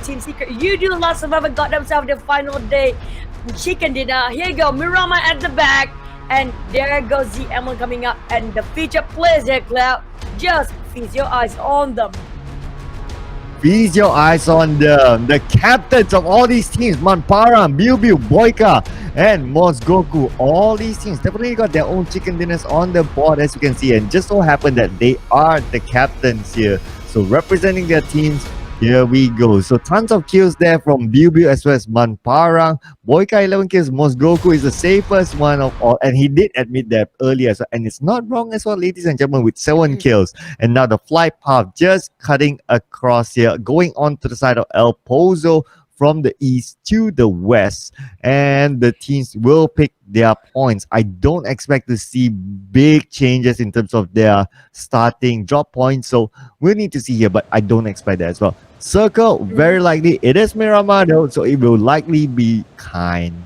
Team Secret. You do Last Survivor got themselves the final day chicken dinner. Here you go, Mirama at the back. And there goes the Emerald coming up. And the featured players here, Cloud. Just feast your eyes on them. Feast your eyes on them. The captains of all these teams, Manparam, Bilbil, Boyka, and Mosgoku. All these teams definitely got their own chicken dinners on the board, as you can see. And just so happened that they are the captains here. So representing their teams, here we go. So tons of kills there from Bilbil as well as Manparang. Boyka 11 kills. Mosgoku is the safest one of all. And he did admit that earlier. So, and it's not wrong as well, ladies and gentlemen, with 7 kills. And now the fly path just cutting across here, going on to the side of El Pozo from the east to the west, and the teams will pick their points. I don't expect to see big changes in terms of their starting drop points, so we'll need to see here, but I don't expect that as well. Circle, very likely it is Miramado, so it will likely be Kind.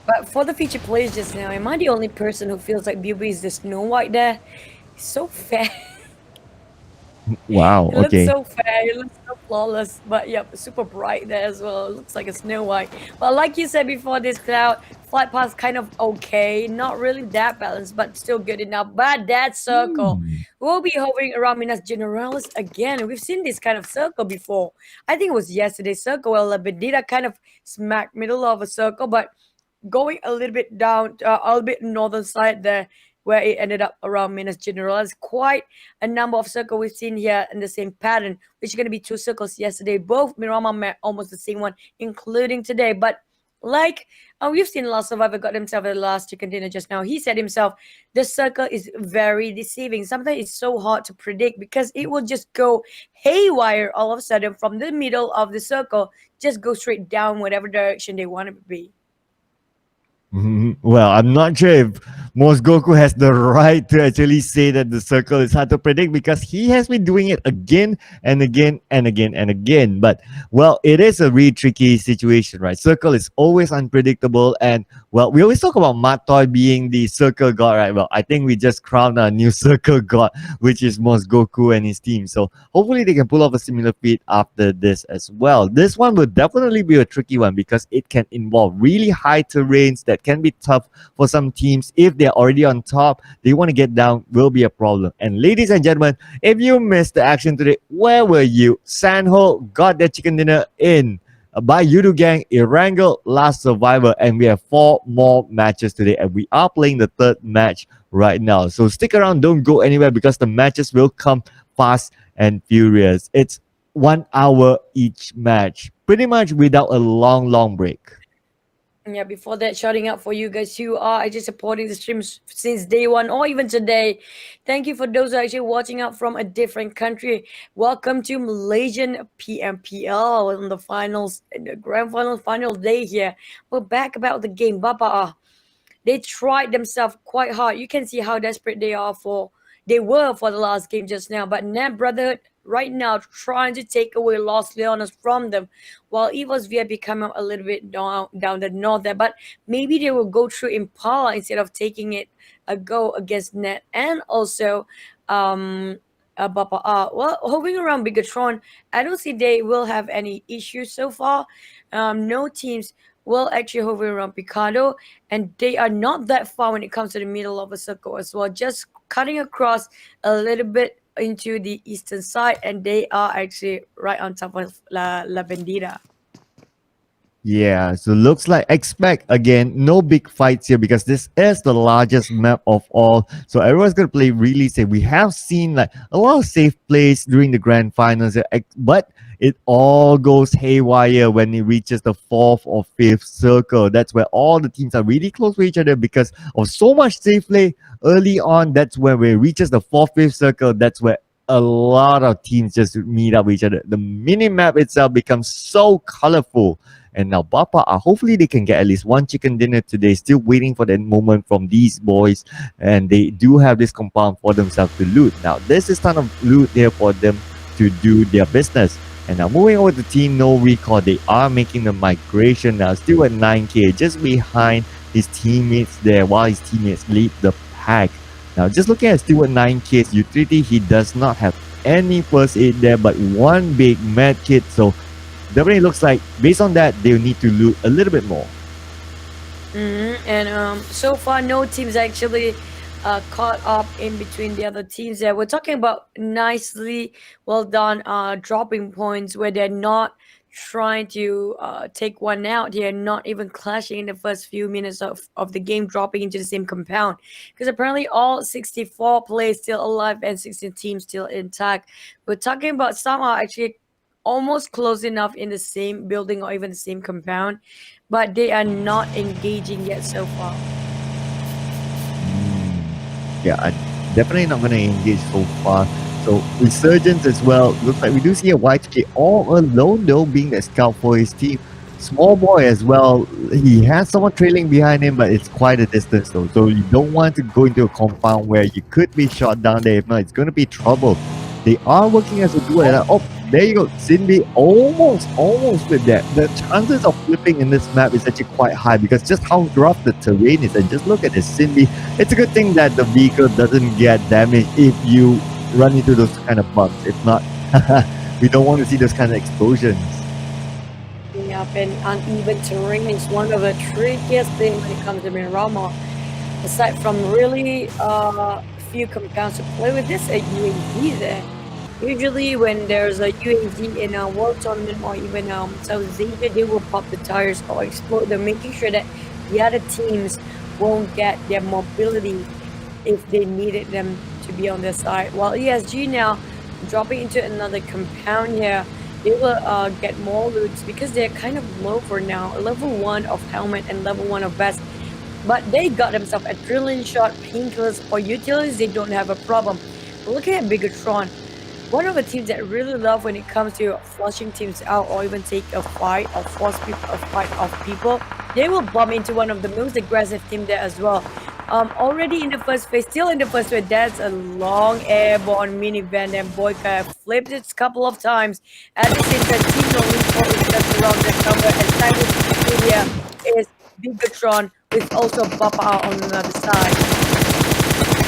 But for the featured players just now, am I the only person who feels like BB is the Snow White there? It's so fair. Wow, It okay. looks so fair, it looks so flawless, but yep, super bright there as well. It looks like a Snow White. But like you said before, this Cloud, flight path kind of okay, not really that balanced, but still good enough. But that circle will be hovering around Minas Generalis again. We've seen this kind of circle before. I think it was yesterday's circle where La Bandita kind of smack middle of a circle, but going a little bit down, a little bit northern side there, where it ended up around Minas Generalis. Quite a number of circles we've seen here in the same pattern, which is going to be 2 circles yesterday. Both Mirama met almost the same one, including today. But like we've seen Last Survivor got himself the last chicken dinner just now. He said himself, the circle is very deceiving. Sometimes it's so hard to predict because it will just go haywire all of a sudden from the middle of the circle, just go straight down whatever direction they want it to be. Well, I'm not sure if Mosgoku has the right to actually say that the circle is hard to predict because he has been doing it again and again and again and again. But, well, it is a really tricky situation, right? Circle is always unpredictable. And, well, we always talk about Matoy being the circle god, right? Well, I think we just crowned a new circle god, which is Mosgoku and his team. So, hopefully they can pull off a similar feat after this as well. This one will definitely be a tricky one because it can involve really high terrains that can be tough for some teams. If they're already on top, they want to get down, will be a problem. And ladies and gentlemen, if you missed the action today, where were you? Sanho got their chicken dinner in by Yudu Gang, Erangel, Last Survivor, and we have 4 more matches today, and we are playing the 3rd match right now. So stick around, don't go anywhere because the matches will come fast and furious. It's 1 hour each match, pretty much without a long break. Yeah, before that, shouting out for you guys who are actually supporting the streams since day one or even today. Thank you for those who are actually watching out from a different country. Welcome to Malaysian PMPL in the finals, the grand final day here. We're back about the game. Bapa, they tried themselves quite hard. You can see how desperate they were for the last game just now. But Nat Brotherhood right now trying to take away Los Leones from them, while EVO's VIP coming a little bit down the north there. But maybe they will go through Impala instead of taking it a go against Net and also Bapa. Well, hovering around Bigatron, I don't see they will have any issues so far. No teams will actually hover around Picado, and they are not that far when it comes to the middle of a circle as well, just cutting across a little bit into the eastern side, and they are actually right on top of La Bandita. Yeah, so looks like expect again no big fights here because this is the largest map of all. So everyone's gonna play really safe. We have seen like a lot of safe plays during the grand finals, but it all goes haywire when it reaches the 4th or 5th circle. That's where all the teams are really close to each other because of so much safe play early on. That's where it reaches the 4th, 5th circle. That's where a lot of teams just meet up with each other. The mini map itself becomes so colorful. And now Bapa, hopefully they can get at least 1 chicken dinner today. Still waiting for that moment from these boys. And they do have this compound for themselves to loot. Now, this is ton of loot here for them to do their business. And now moving over to Team No Recall, they are making the migration now. Still at 9k, just behind his teammates there while his teammates lead the pack. Now, just looking at Stewart 9k's utility, he does not have any first aid there, but 1 big med kit. So definitely looks like based on that they'll need to loot a little bit more. And so far, no teams actually caught up in between the other teams. There, we're talking about nicely well done dropping points where they're not trying to take one out. They're not even clashing in the first few minutes of the game, dropping into the same compound. Because apparently, all 64 players still alive and 16 teams still intact. We're talking about some are actually almost close enough in the same building or even the same compound, but they are not engaging yet so far. Yeah, I'm definitely not going to engage so far. So resurgence as well. Looks like we do see a YTK all alone though, being the scout for his team. Small boy as well. He has someone trailing behind him, but it's quite a distance though. So you don't want to go into a compound where you could be shot down there. If not, it's going to be trouble. They are working as a duo. Oh, there you go. Cindy almost with that. The chances of flipping in this map is actually quite high because just how rough the terrain is. And just look at this Cindy. It's a good thing that the vehicle doesn't get damaged if you run into those kind of bumps. If not, we don't want to see those kind of explosions. Up and uneven terrain is one of the trickiest things when it comes to Miramar. Aside from really few compounds to play with, there's a UAV there. Usually when there's a UAV in a world tournament or even South Asia, they will pop the tires or explode them, making sure that the other teams won't get their mobility if they needed them to be on their side. While ESG now dropping into another compound here, they will get more loots because they're kind of low for now. Level 1 of helmet and level 1 of vest. But they got themselves adrenaline shot, painkillers, or utilities, they don't have a problem. Looking at Bigatron, one of the teams that really love when it comes to flushing teams out or even take a fight or force a fight of people, they will bump into one of the most aggressive team there as well. Already in the first phase, still in the first phase, that's a long airborne minivan and Boyka flipped it a couple of times. At the same time, Team No Recall is just around the cover and simultaneously is Bigatron with also Bapa on another side.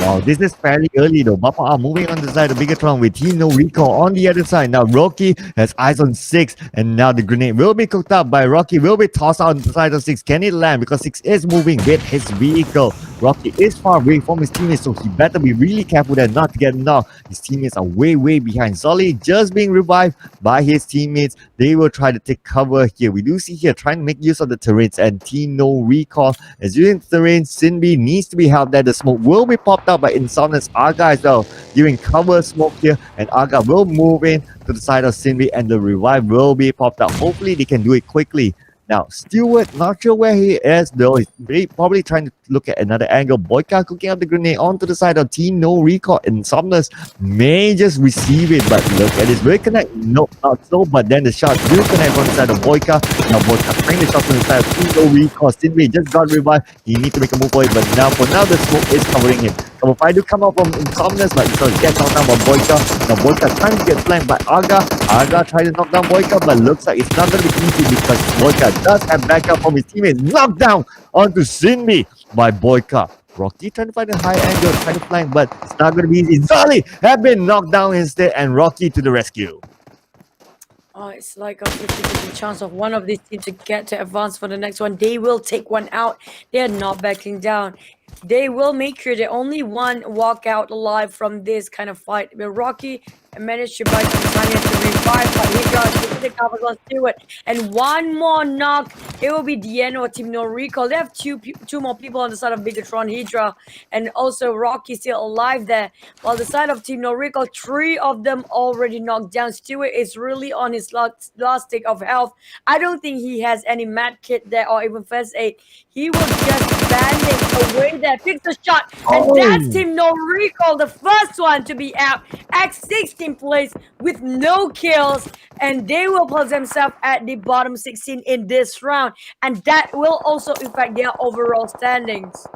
Wow, this is fairly early though. Bapa are moving on the side of Bigatron with Team No Recall on the other side. Now Rocky has eyes on 6 and now the grenade will be cooked up by Rocky, will be tossed out on the side of 6. Can it land? Because 6 is moving with his vehicle. Rocky is far away from his teammates, so he better be really careful there not to get knocked. His teammates are way behind. Solly just being revived by his teammates. They will try to take cover here. We do see here trying to make use of the turrets and Team No Recall. As using the terrain, Sinbi needs to be helped there. The smoke will be popped up by Insomnia's Arga as well, giving cover smoke here, and Arga will move in to the side of Sinbi and the revive will be popped up. Hopefully they can do it quickly. Now, Stewart, not sure where he is though. He's probably trying to look at another angle. Boyka cooking up the grenade onto the side of Team No Recall. Insomnus may just receive it, but look at this. Will it connect? No, not so. But then the shot will connect on the side of Boyka. Now Boyka trying the shot on the side of Team No Recall. Sinway just got revived. He needs to make a move for it, but for now, the smoke is covering him. Cover 5 do come out from Insomnus, but so gets knocked down by Boyka. Now Boyka trying to get flanked by Arga. Arga trying to knock down Boyka, but looks like it's not going to be easy because Boyka does have backup from his teammates. Knocked down onto Sinbi by Boyka. Rocky trying to find a high angle, trying to flank, but it's not going to be easy. Zali have been knocked down instead, and Rocky to the rescue. It's like a 50% chance of one of these teams to get to advance for the next one. They will take one out. They're not backing down. They will make sure that only one walk out alive from this kind of fight. But Rocky managed to buy some time to revive, but he got the cover on Stewart. And one more knock, it will be the end of Team No Recall. They have two more people on the side of Bigatron Hydra, and also Rocky still alive there. While the side of Team No Recall, 3 of them already knocked down. Stewart is really on his last stick of health. I don't think he has any med kit there or even first aid. He will just bandage away there, picks the shot, and that's Team No Recall, the first one to be out at 16th place with no kills, and they will place themselves at the bottom 16 in this round, and that will also affect their overall standings.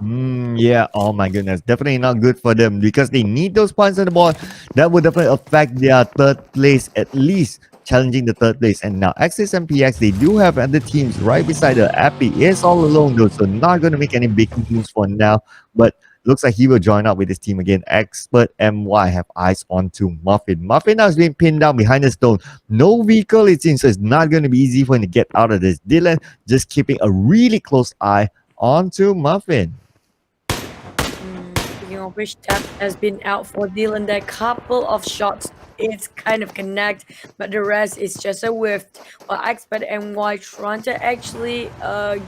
Yeah, oh my goodness, definitely not good for them because they need those points on the board. That would definitely affect their third place, at least challenging the third place. And now Axis and PX, they do have other teams right beside the Appy is all alone though, so not going to make any big moves for now. But looks like he will join up with his team again. Expert MY have eyes on to Muffin. Muffin now is being pinned down behind the stone. No vehicle, it seems, so it's not going to be easy for him to get out of this. Dylan just keeping a really close eye onto Muffin. Speaking of which, tap has been out for Dylan. There couple of shots. It's kind of connect, but the rest is just a whiff. While Expert and Y trying to actually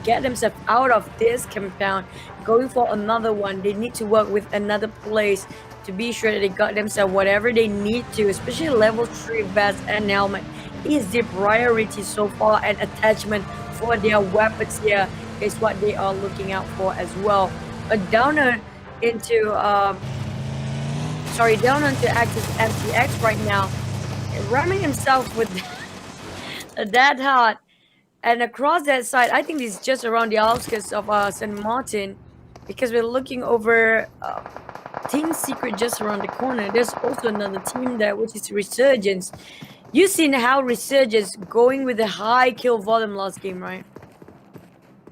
get themselves out of this compound, going for another one. They need to work with another place to be sure that they got themselves whatever they need to, especially level 3 vest and helmet is the priority so far, and attachment for their weapons here is what they are looking out for as well. A downer into down onto Axis MTX right now, ramming himself with that hard. And across that side, I think this is just around the outskirts of St. Martin, because we're looking over Team Secret just around the corner. There's also another team there, which is Resurgence. You've seen how Resurgence going with the high kill volume last game, right?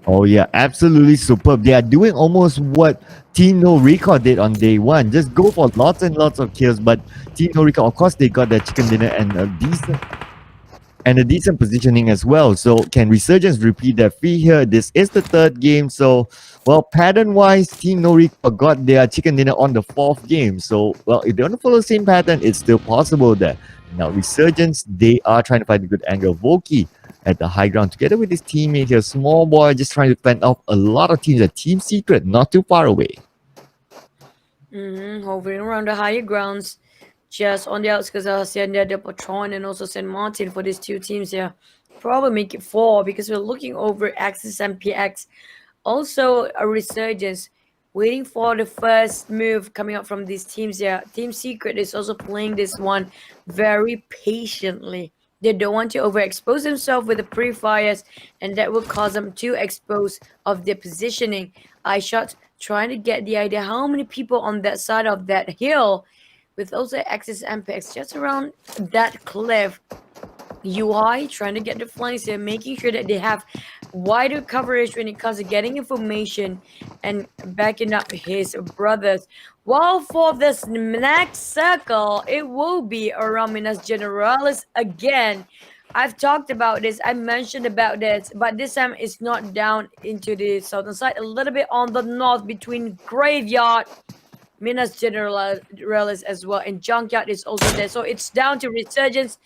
Oh yeah, absolutely superb. They are doing almost what Team No Record did on day one. Just go for lots and lots of kills. But Team No Record, of course, they got their chicken dinner and a decent positioning as well. So can Resurgence repeat their feat here? This is the third game. So, well, pattern-wise, Team No Record got their chicken dinner on the fourth game. So, well, if they want to follow the same pattern, it's still possible there. Now, Resurgence, they are trying to find a good angle. Volky at the high ground together with his teammate here. Small boy just trying to fend off a lot of teams. A Team Secret not too far away. Hovering around the higher grounds, just on the outskirts of Hacienda de Patron and also St. Martin for these two teams here. Probably make it 4 because we're looking over Axis and PX. Also a Resurgence, waiting for the first move coming up from these teams here. Team Secret is also playing this one very patiently. They don't want to overexpose themselves with the pre-fires, and that will cause them to expose of their positioning. I shot trying to get the idea how many people on that side of that hill, with also Axis MPX just around that cliff. UI trying to get the flanks here, making sure that they have wider coverage when it comes to getting information and backing up his brothers. While for this next circle, it will be around Minas Generalis again. I've talked about this, I mentioned about this, but this time it's not down into the southern side, a little bit on the north between Graveyard, Minas Generalis as well, and Junkyard is also there. So it's down to Resurgence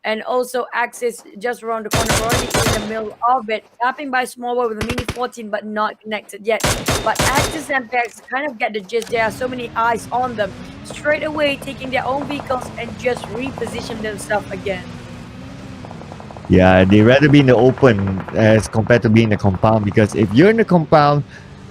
and also Axis just around the corner. We're already in the middle of it. Tapping by Small Boy with a Mini 14, but not connected yet. But Axis and PX kind of get the gist. There are so many eyes on them. Straight away taking their own vehicles and just reposition themselves again. Yeah, they rather be in the open as compared to being in the compound, because if you're in the compound,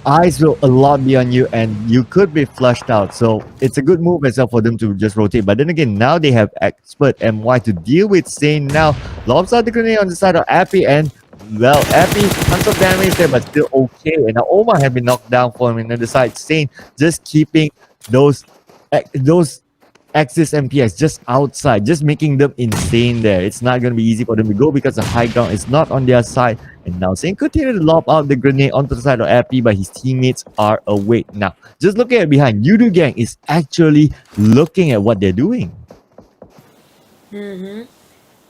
eyes will a lot be on you and you could be flushed out. So it's a good move as well for them to just rotate. But then again, now they have Expert MY to deal with. Sane now lobs out the grenade on the side of Appy, and well, Appy, tons of damage there, but still okay. And now Omar have been knocked down for him on the side. Sane just keeping those Axis MPX just outside, just making them insane there. It's not going to be easy for them to go because the high ground is not on their side. And now Sane continue to lob out the grenade onto the side of Appy, but his teammates are awake now. Just looking at behind, Yudu Gang is actually looking at what they're doing.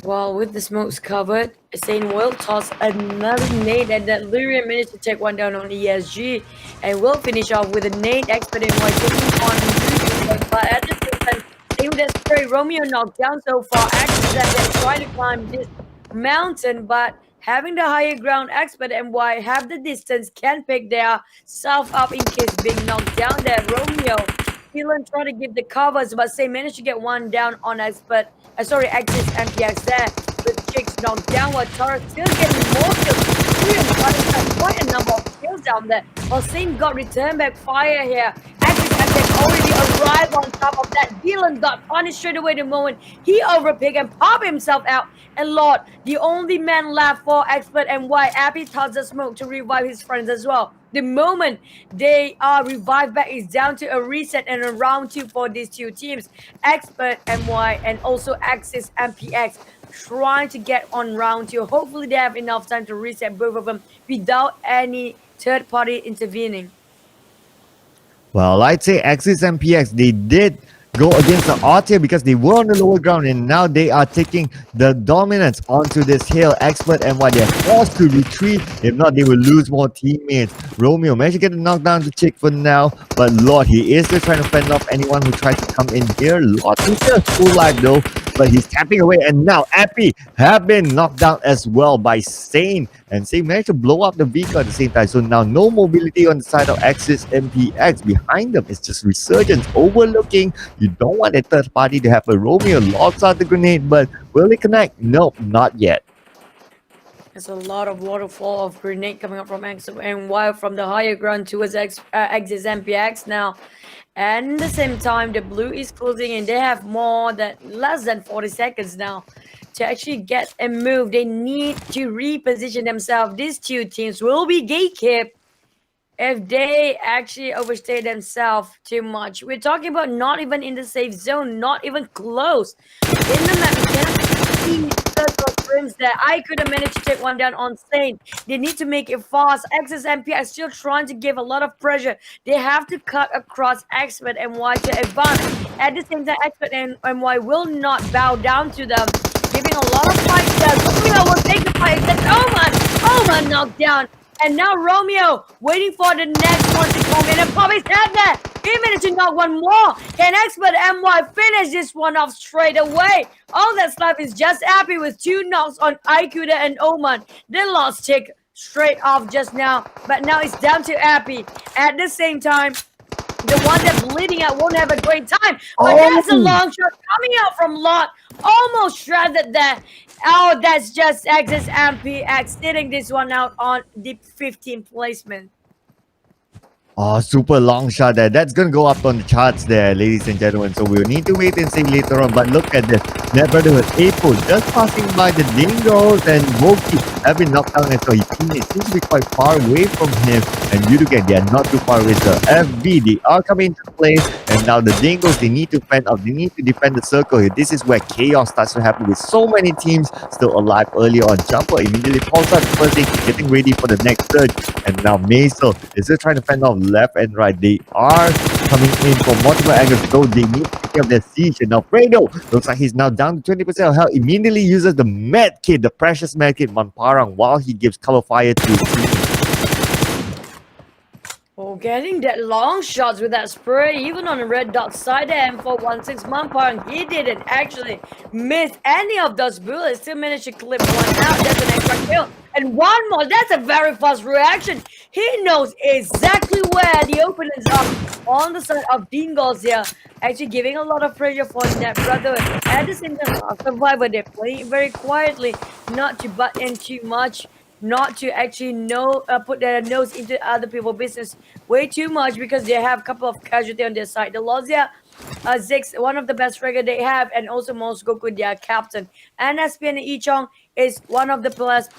Well, with the smokes covered, Sane will toss another nade, and that Lyrian managed to take one down on ESG, and will finish off with a nade expert in white taking on Lyrian. But at the same time, Sane with that spray, Romeo knocked down so far. Axis that they're trying to climb this mountain, but having the higher ground, Expert and Y have the distance, can pick their self up in case being knocked down there. Romeo, Dylan trying to give the covers, but Sane managed to get one down on Expert. Axis MPX there with Chicks knocked down, while Taurus still getting more kills. Quite a number of kills down there. While Sane got return back fire here. Axis MPX already arrived on top of that. Dylan got punished straight away the moment he overpicked and popped himself out. And Lord, the only man left for Expert and Y, Appy tossed the smoke to revive his friends as well. The moment they are revived back is down to a reset and a round 2 for these two teams. Expert MY and also Axis MPX trying to get on round 2. Hopefully they have enough time to reset both of them without any third party intervening. Well, I'd say Axis and PX, they did go against the odd here because they were on the lower ground and now they are taking the dominance onto this hill. Expert and what they're forced to retreat. If not, they will lose more teammates. Romeo managed to get a knockdown to Chick for now, but Lord, he is still trying to fend off anyone who tries to come in here. Lord, he's still full life though, but he's tapping away and now Appy have been knocked down as well by Sane. And Sane managed to blow up the vehicle at the same time. So now no mobility on the side of Axis MPX. Behind them is just Resurgence overlooking. You don't want a third party to have a Romeo logs out the grenade, but will they connect? Nope, not yet. There's a lot of waterfall of grenade coming up from X and Y from the higher ground towards Axis MPX now. And at the same time, the blue is closing and they have less than 40 seconds now to actually get a move. They need to reposition themselves. These two teams will be gatekept if they actually overstay themselves too much. We're talking about not even in the safe zone, not even close. In the map, you cannot see circle frames there. I could have managed to take one down on Sane. They need to make it fast. XSMP are still trying to give a lot of pressure. They have to cut across Expert and Y to advance. At the same time, Expert and Y will not bow down to them, giving a lot of fight there. Romeo will take the fight against Oman knocked down. And now Romeo waiting for the next one to come in and pop his head there. He managed to knock one more. Can Expert MY finish this one off straight away? All that's left is just Appy with 2 knocks on Ikuda and Oman. They lost Tick straight off just now. But now it's down to Appy. At the same time, the one that's bleeding out won't have a great time. But that's a long shot coming out from Lot. Almost shredded there. Oh, that's just Axis MPX sitting this one out on the 15th placement. Oh, super long shot there. That's going to go up on the charts there, ladies and gentlemen. So we'll need to wait and see later on. But look at this. Net Brotherhood Apo just passing by the Dingoes and Woki have been knocked down as well. His teammates seem to be quite far away from him. And Yudugan, they are not too far away. So FB, they are coming into play. And now the Dingoes, they need to fend off. They need to defend the circle here. This is where chaos starts to happen with so many teams still alive early on. Jumper immediately calls out the first thing, getting ready for the next surge. And now Maisel is still trying to fend off left and right. They are coming in from multiple angles, so they need to take care of their siege. And now Fredo looks like he's now down to 20% of health. Immediately uses the med kit, the precious med kit, Manparang, while he gives cover fire to his team. Oh, getting that long shots with that spray, even on the red dot side there, M416 Manparang, he didn't actually miss any of those bullets. Still managed to clip one out. That's an extra kill. And one more. That's a very fast reaction. He knows exactly where the openings are on the side of Dingles here. Actually giving a lot of pressure for that brother. At the same time, Survivor, they're playing very quietly, not to butt in too much, not to actually put their nose into other people's business way too much, because they have a couple of casualties on their side. The Lozia, Zix, one of the best fragger they have, and also Mos Goku, their captain. And SPN and Ichong is one of the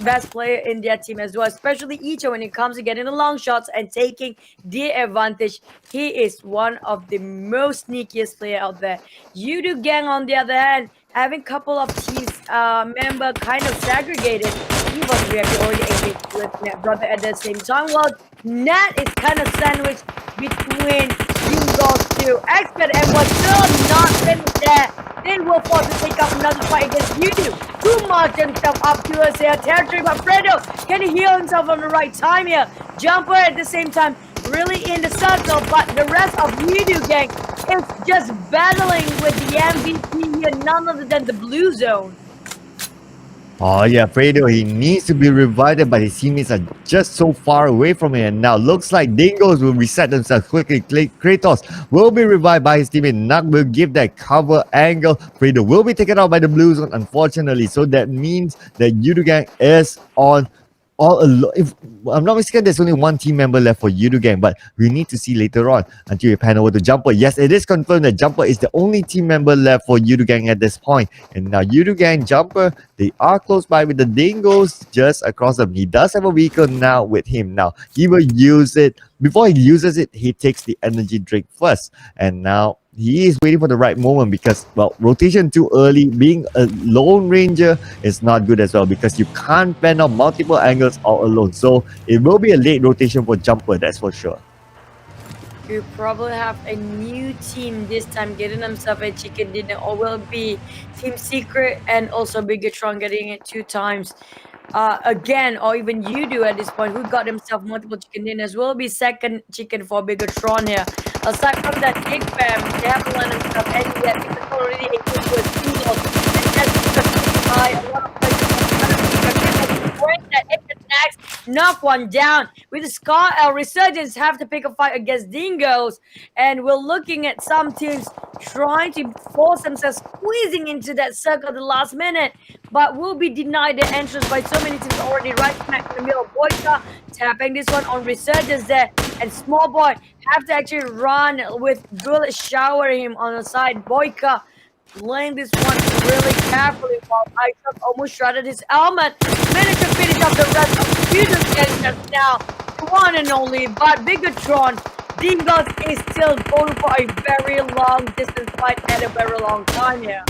best player in their team as well, especially Ichong when it comes to getting the long shots and taking the advantage. He is one of the most sneakiest player out there. Yudu Gang, on the other hand, having a couple of teams member kind of segregated. He was really already engaged with Net Brother at the same time. Well, Nat is kind of sandwiched between Dingles to Expert and was still not finished there. They will force to take up another fight against Yudu, who marched himself up to us their territory. But Fredo can heal himself on the right time here. Jumper at the same time, really in the circle, but the rest of Yudu Gang is just battling with the MVP here, none other than the blue zone. Oh yeah, Fredo, he needs to be revived, but his teammates are just so far away from him. And now looks like Dingoes will reset themselves quickly. Kratos will be revived by his teammate. Nug will give that cover angle. Fredo will be taken out by the blue zone, unfortunately. So that means that Yudugang is on all alone. If I'm not mistaken, there's only one team member left for Yudugang, but we need to see later on until we pan over to Jumper. Yes, it is confirmed that Jumper is the only team member left for Yudugang at this point. And now Yudugang, Jumper, they are close by with the Dingoes just across them. He does have a vehicle now with him. Now he will use it. Before he uses it, he takes the energy drink first. And now he is waiting for the right moment, because, well, rotation too early, being a lone ranger is not good as well, because you can't fend out multiple angles all alone. So it will be a late rotation for Jumper, that's for sure. to probably have a new team this time getting themselves a chicken dinner, or will it be Team Secret and also Bigatron getting it two times? Again, or even you do at this point, who got himself multiple chicken dinners, will be second chicken for Bigatron here. Aside from that, Gig Fam, they haven't let themselves any yet because already equipped with two loss. And that's because by a lot of players from the other team are able to break that into next, knock one down. With the Scar L Resurgence have to pick a fight against Dingoes, and we're looking at some teams trying to force themselves squeezing into that circle at the last minute, but will be denied their entrance by so many teams already right smack in the middle. Boyka tapping this one on Resurgence there, and Small Boy have to actually run with bullet shower him on the side. Boyka playing this one really carefully while Isaac almost shredded his helmet. Managed to finish off the rest of the future just now. The one and only, but Bigatron Dingos is still going for a very long distance fight at a very long time here.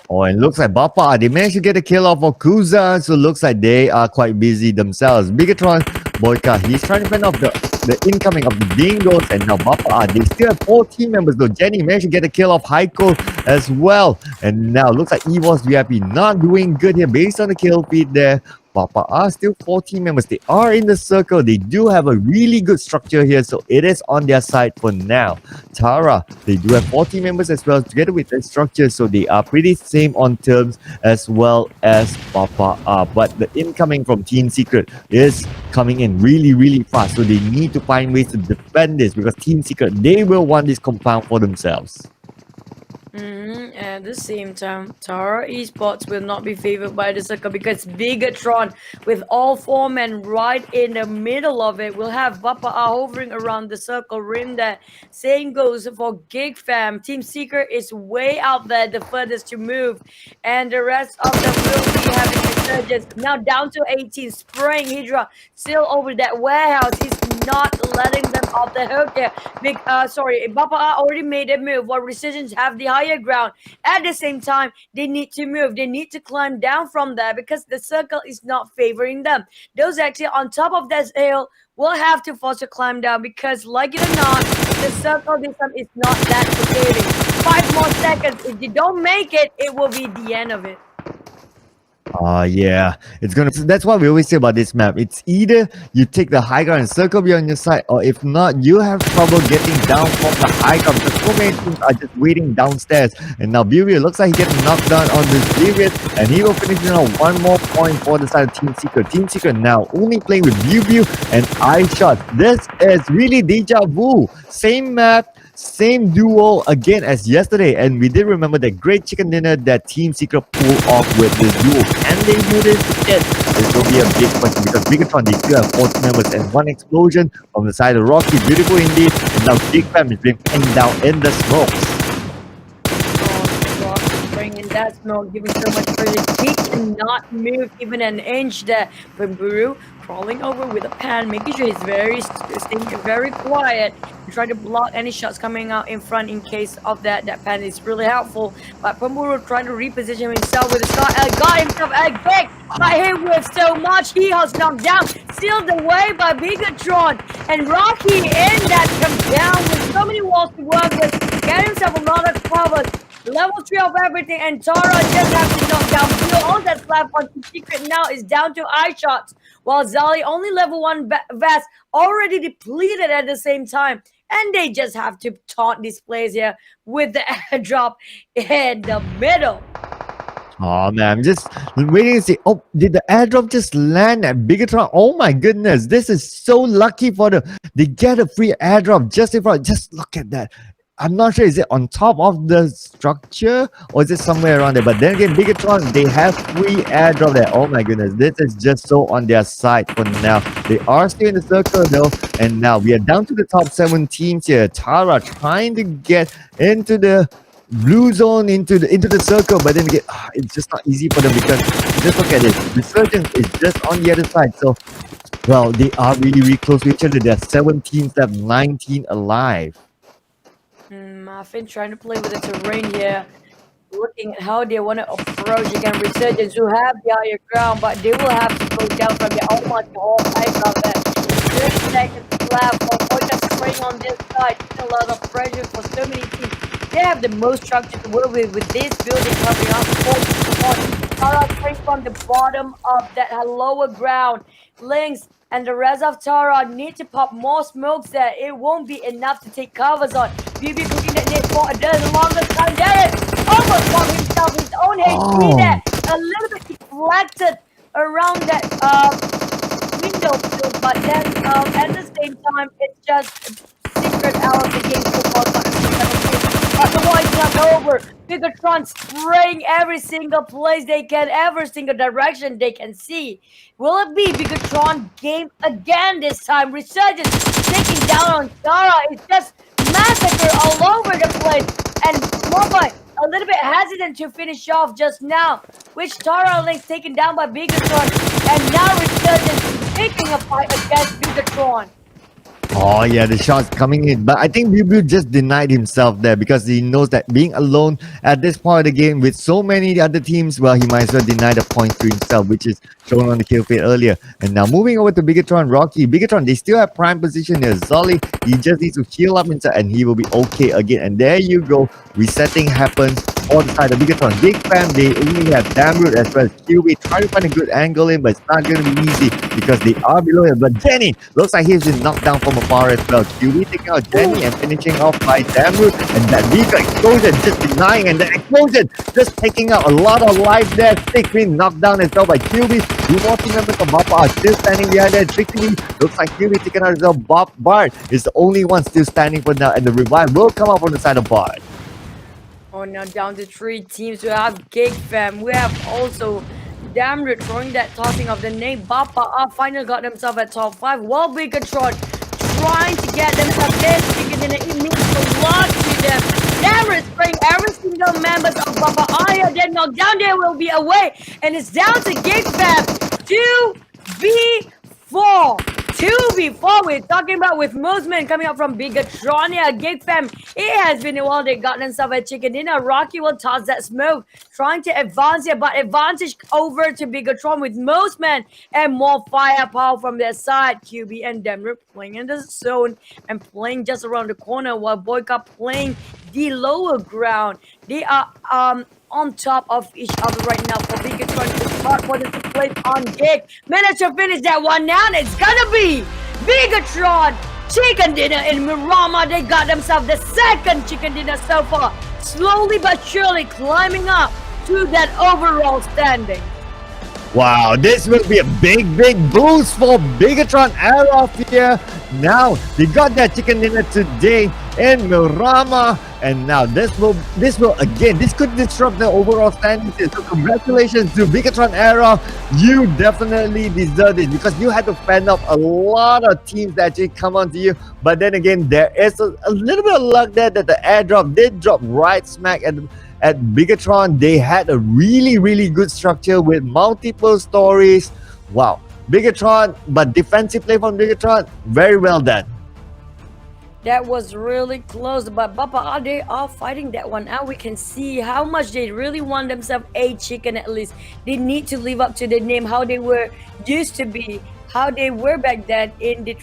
Oh, and looks like Bappa, they managed to get a kill off of Kuza, so looks like they are quite busy themselves. Bigatron, Boyka, he's trying to fend off the incoming of the Dingoes, and now Bappa, they still have 4 team members though. Jenny managed to get a kill off Heiko as well, and now looks like EVOS VIP not doing good here based on the kill feed there. Papa are still 4 team members. They are in the circle. They do have a really good structure here, so it is on their side for now. Tara, they do have 4 team members as well, together with the structure, so they are pretty same on terms as well as Papa are. But the incoming from Team Secret is coming in really, really fast, so they need to find ways to defend this because Team Secret, they will want this compound for themselves. At the same time, Tara Esports will not be favored by the circle because Bigatron, with all 4 men right in the middle of it, will have Bappa hovering around the circle rim there. Same goes for Gig Fam. Team Secret is way out there, the furthest to move, and the rest of them will be having resurgence. Now down to 18, spraying Hydra still over that warehouse. He's not letting them off the hook here. Bappa already made a move while Resurgence have the higher ground. At the same time, they need to move. They need to climb down from there because the circle is not favoring them. Those actually on top of that hill will have to force a climb down because, like it or not, the circle this time is not that forgiving. 5 more seconds. If you don't make it, it will be the end of it. Yeah, it's gonna. That's what we always say about this map. It's either you take the high ground and circle be on your side, or if not, you have trouble getting down from the high ground because so many teams are just waiting downstairs. And now Burial looks like he getting knocked down on this period, and he will finish now 1 more point for the side of Team Secret. Team Secret now only playing with View and iShot. This is really deja vu. Same map. Same duo again as yesterday, and we did remember that great chicken dinner that Team Secret pulled off with this duo. Can they do this again? This will be a big question because Bigatron, they still have 14 members and 1 explosion from the side of Rocky. Beautiful indeed, and now Big Fam is being pinned down in the smokes. Bringing that smoke, giving so much pressure. He cannot move even an inch there. But Buru crawling over with a pan, making sure he's staying very quiet and trying to block any shots coming out in front in case of that. That pan is really helpful. But Pamburu trying to reposition himself with a star. Got himself a kick, but hit with so much. He has knocked down, sealed the way by Bigatron. And Rocky in that comes down with so many walls to work with. Get himself a lot of covers. Level 3 of everything, and Tara just have to knock down Peel. All that's left on Secret now is down to eye shots, while Zali only level 1 vest already depleted at the same time. And they just have to taunt these players here with the airdrop in the middle. Oh man, I'm just waiting to see. Oh, did the airdrop just land at Bigatron? Oh my goodness, this is so lucky for them. They get a free airdrop just in front. Just look at that. I'm not sure, is it on top of the structure or is it somewhere around there? But then again, Bigatron, they have free airdrop there. Oh my goodness, this is just so on their side for now. They are still in the circle though, and now we are down to the top 7 teams here. Tara trying to get into the blue zone, into the circle, but then again, it's just not easy for them because just look at it. Resurgence is just on the other side. So, well, they are really, really close to each other. There are 7 teams that have 19 alive. Muffin trying to play with the terrain here, looking at how they want to approach again Resurgence, who have the higher ground, but they will have to go down from the almost the whole high ground there. 30 seconds left for Boyka spraying on this side, putting a lot of pressure for so many teams. They have the most structure to work with this building coming up. Tara spraying from the bottom of that lower ground. Lynx and the rest of Tara need to pop more smokes there. It won't be enough to take covers on. BB cooking that net for the longest time. Derek almost got himself his own HP there. A little bit deflected around that window, but then at the same time, it's just secret out of the game so far. But the war is not over. Bigatron spraying every single place they can, every single direction they can see. Will it be Bigatron game again this time? Resurgence taking down on Tara. It's just massacre all over the place. And Mobile a little bit hesitant to finish off just now. Which Tara Lynx taken down by Bigatron. And now Resurgence taking a fight against Bigatron. Oh yeah, the shots coming in, but I think Bibu just denied himself there because he knows that being alone at this point of the game with so many other teams, well, he might as well deny the point to himself, which is shown on the kill feed earlier. And now moving over to Bigatron, Rocky, Bigatron, they still have prime position here. Zolly, he just needs to heal up inside, and he will be okay again. And there you go, resetting happens on the side of Bigatron. Big Fam, they only have Damroot as well as QB. Try to find a good angle in, but it's not going to be easy because they are below him. But Jenny looks like he's been knocked down from afar as well. QB taking out Jenny and finishing off by Damroot. And that Vika explosion just denying, and the explosion just taking out a lot of life there. Stick being knocked down as well by QB. Two more team members of Bapa are still standing behind there. Tricky looks like QB taken out as well. Bard is the only one still standing for now, and the revive will come out from the side of Bard. Oh, now down to 3 teams. We have Gig Fam. We have also Damroot throwing that tossing of the name. Bapa finally got themselves at top 5. While Bigatron trying to get themselves this chicken in it means a lot to them. Damroot spraying every single members of Bapa Aya. Then knocked down there will be away. And it's down to Gig Fam. 2v4. 2v4 we're talking about with most men coming up from Bigatronia. Gig Fam, it has been a while they got themselves a chicken dinner. Rocky will toss that smoke, trying to advance here, but advantage over to Bigatron with most men and more firepower from their side. QB and Demrip playing in the zone and playing just around the corner while Boyka playing the lower ground. They are on top of each other right now for Bigatron to start for the place on Gig. Managed to finish that one now, and it's gonna be Bigatron chicken dinner in Mirama. They got themselves the second chicken dinner so far, slowly but surely climbing up to that overall standing. Wow, this will be a big boost for Bigatron AROV here. Now, they got their chicken dinner today in Mirama. And now this will again, this could disrupt the overall standings. So congratulations to Bigatron AROV. You definitely deserve this because you had to fend off a lot of teams that actually come onto you. But then again, there is a little bit of luck there that the airdrop did drop right smack at Bigatron. They had a really good structure with multiple stories. Wow, Bigatron, but defensive play from Bigatron, very well done. That was really close, but Bapa, they are fighting that one out. We can see how much they really want themselves a chicken at least. They need to live up to the name, how they were used to be, how they were back then in the